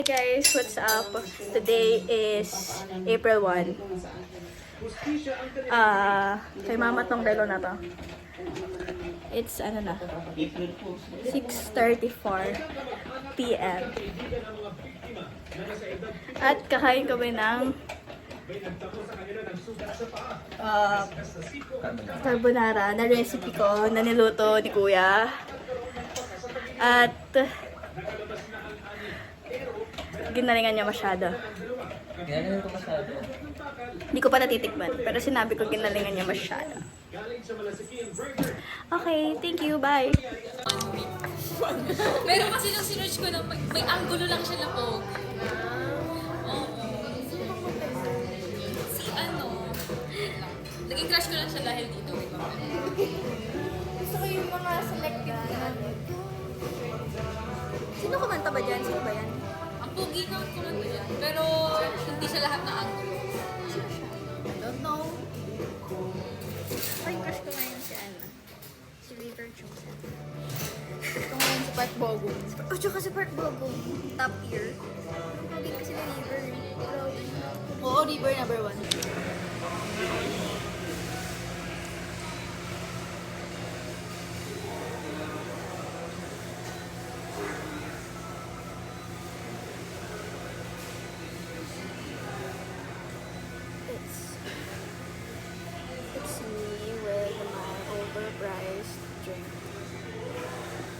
Hey guys, what's up? Today is April 1. Kay mama tong relo na to. It's ano na? 6:34 PM. At kakain kami ng carbonara na recipe ko na niluto ni Kuya. At ginalingan niya masyado. Ginalingan ko masyado? Hindi ko pa natitikman, pero sinabi ko ginalingan niya masyado. Okay, thank you, bye! Meron kasi nung sinerch ko na may angulo lang siya na pogi. Oo. Si ano, naging crush ko lang siya dahil dito. Gusto ko yung mga selective na. Sino kumanta ba dyan? Sino ba yan? Ang pogi ng kumanta yan. Pero hindi siya lahat na angulo. I don't know. Ay, crush ko ngayon si Anna. Si River Chosen. Gusto ko ngayon si Park Bogum. Oh, tsaka si Park Bogum. Top tier. Pogi kasi na River. Oo, River number 1. It's me with my overpriced drink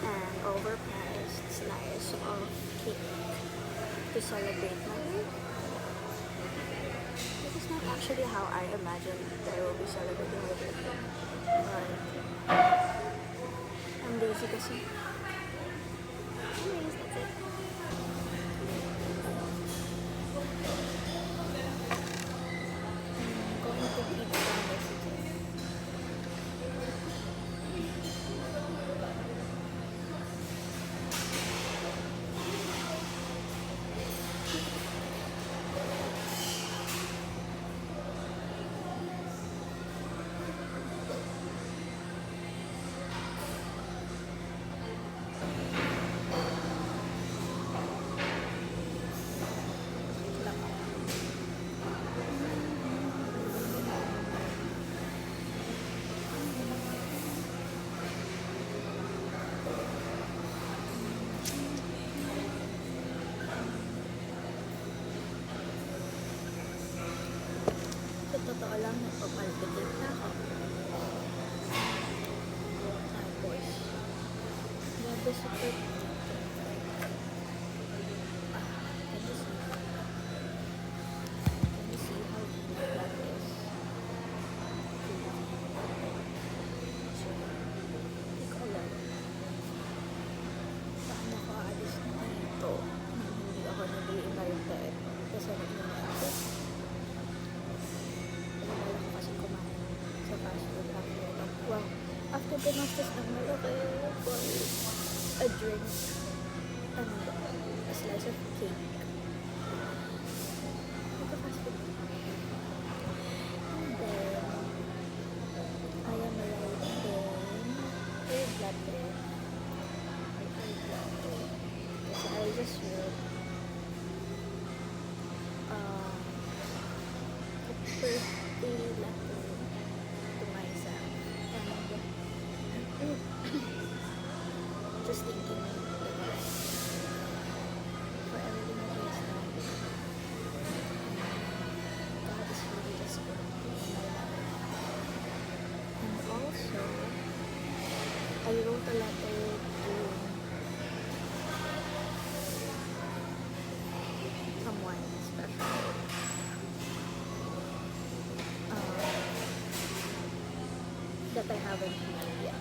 and overpriced slice of cake to celebrate my birthday. This is not actually how I imagined that I will be celebrating my birthday. But I'm lazy kasi. Anyways, that's it. I'm going to eat some messages. Sa totoo lang, nagpapalpitate na ako. Tapos, grabe sa pag... Can you see how deep that is? So, hindi ko alam. Paano ako aalis na dito? Hindi ako nag-i-invite kasi nag-i-invite. Wala ko kasi kumain sa fast food after the mastas ng malaki for a drink and a slice of cake. Fast food. And then I am arriving third latte. Kasi I just wrote a birthday letter to myself and just thinking the best for everything that is done. God is really just good in my life. And also, I wrote a letter to someone special. That I haven't met yet.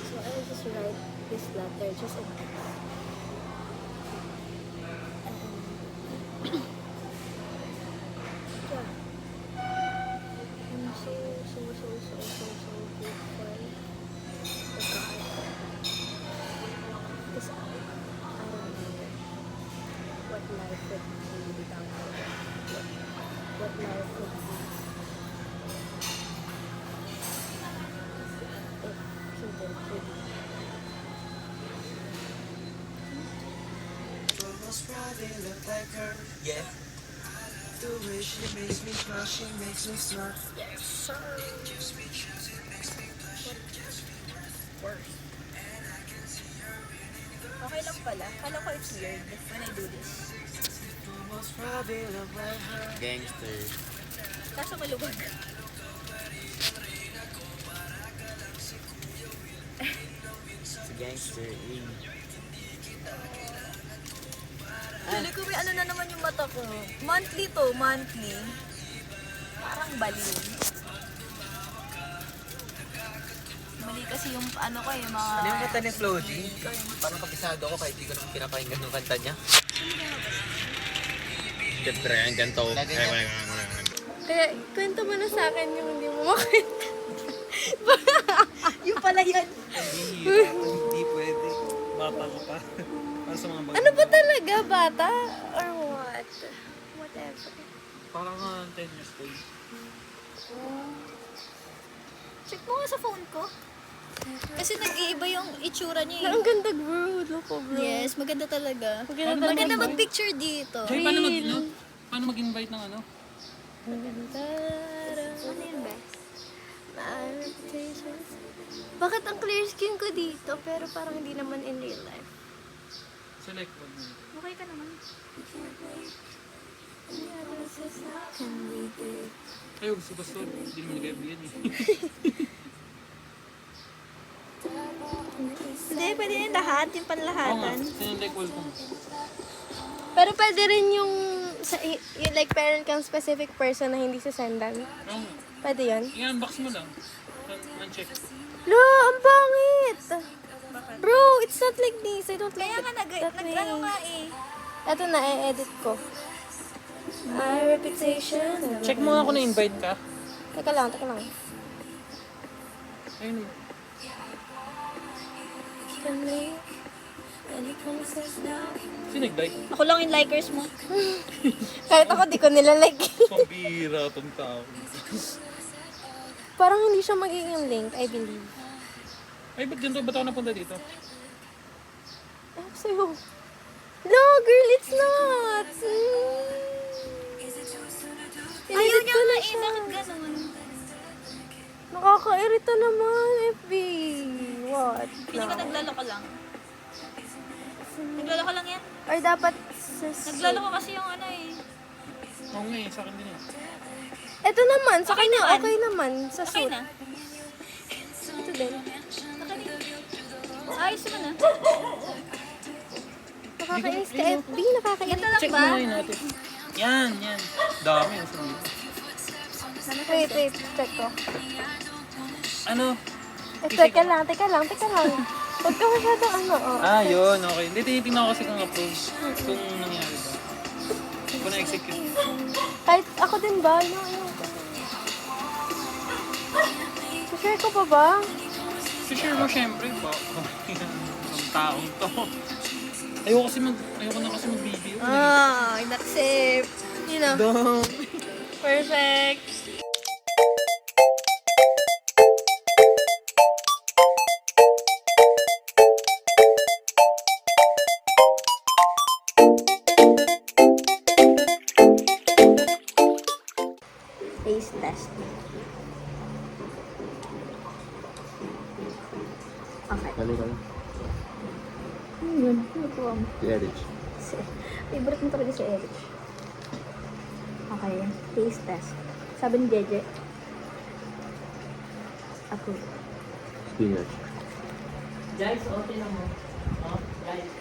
So I will just write this letter just in case. And yeah, I'm so grateful to God. Because I don't know what life would be without her. What life would be if he didn't really Yeah. Okay lang pala. Kala ko it's weird when I do this. Gangster. Kaso malubog. Si gangster. Dali ko may ano na naman yung mata ko. Monthly to, monthly. Parang baliw. Mali kasi yung ano ko yung mga... Ano yung kanta ni Floji? Parang kapisado ko kahit di ko naman pinapakinggan yung kanta niya. Siyempre, ang ganito. Kaya, kwento mo na sa akin yung hindi mo makwento. Yung pala yan. Hindi pwede. Bata ko pa. Para sa mga bata. Ano ba talaga, bata? Or what? Whatever. Parang 10 years old. Check mo nga sa phone ko. Kasi nag-iiba yung itsura niya Ang eh. ganda, bro. Look, bro. Yes, maganda talaga. Maganda talaga. Maganda mag-picture dito. Jay, paano mag-invite ng ano? Ano yun ba? My reputation. Bakit ang clear skin ko dito, pero parang hindi naman in real life? Select one mo. Okay ka naman. Ay, gusto. Hindi mo nag-FBN eh. Hindi, pwede yung lahat, yung Oo nga. panlahatan. Sinelect wall ko. Pero pwede rin yung, yung like parent kang specific person na hindi sa sendan. Oo nga. Pwede yun? I-unbox mo lang. Un-check. Lo, ang pangit! Bro, it's not like this. I don't like Kaya nga it that way. nag-ano nga eh. Ito na, i-edit ko. My reputation. Check mo nga kung na-invite ka. Teka lang. Ayun. Sino nag-like? Ako lang yung likers mo. Kahit ako, di ko nilalike. Pambira tong tao. Parang hindi siya magiging link, I believe. Ay, ba't ganito? Ba't ako napunta dito? Ay, sa'yo. No, girl, it's not. Ayaw niya ko na nga eh. siya. Bakit ganun? Nakakairita naman, FB. What? Hindi ka naglaloko lang. Naglaloko lang yan. Or dapat Naglaloko kasi yung ano eh. Oo nga eh, sa akin din eh. Ito naman, sa Okay kanya, naman. okay naman. Sa Okay suit. na. Ito din. Ayos mo na. Nakakainis ka, FB. Nakakainis. Ganito lang Check ba? mo nga yun natin. Yan. Dami. Wait. Check ko. Ano? Teka lang. Huwag ka masyadong ano, oh. Ah, yun. Okay. Hindi, tinitingnan ko kasi kung approve. Kung nangyari ba. Kung na-execute. Kahit ako din ba? Yung. Share ko pa ba? Sure mo syempre ba? Ang taong to. Ayoko na kasi mag-video. Inaccept. You know. Dong. Perfect. Taste test. Okay. Ano ka? Yun, nakuha mo. Si Erich. Favorite mo talaga si Erich. Okay, taste test. Sabi ni Jeje. Approve. Spinach. Guys, okay na mo. Oh, guys.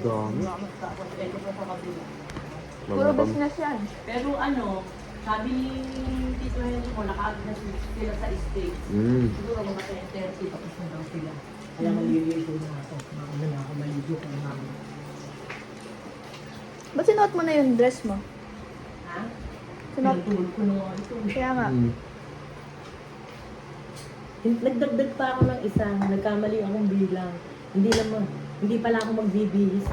Dami. Tapos, ito po sa kabila. Puro business yan. Pero ano, sabi ni Tito Henry mo, nakaagad na sila sa stage. Siguro mga 10:30 tapos na daw sila. Kaya maliligo na ako. Ano na ako, maligo ko na ako. Ba't sinuot mo na yung dress mo? Ha? Sinuot. Pinatulog ko na nga ito. Kaya nga. Nagdagdag pa ako ng isa. Nagkamali akong bilang. Hindi pala ako magbibihis.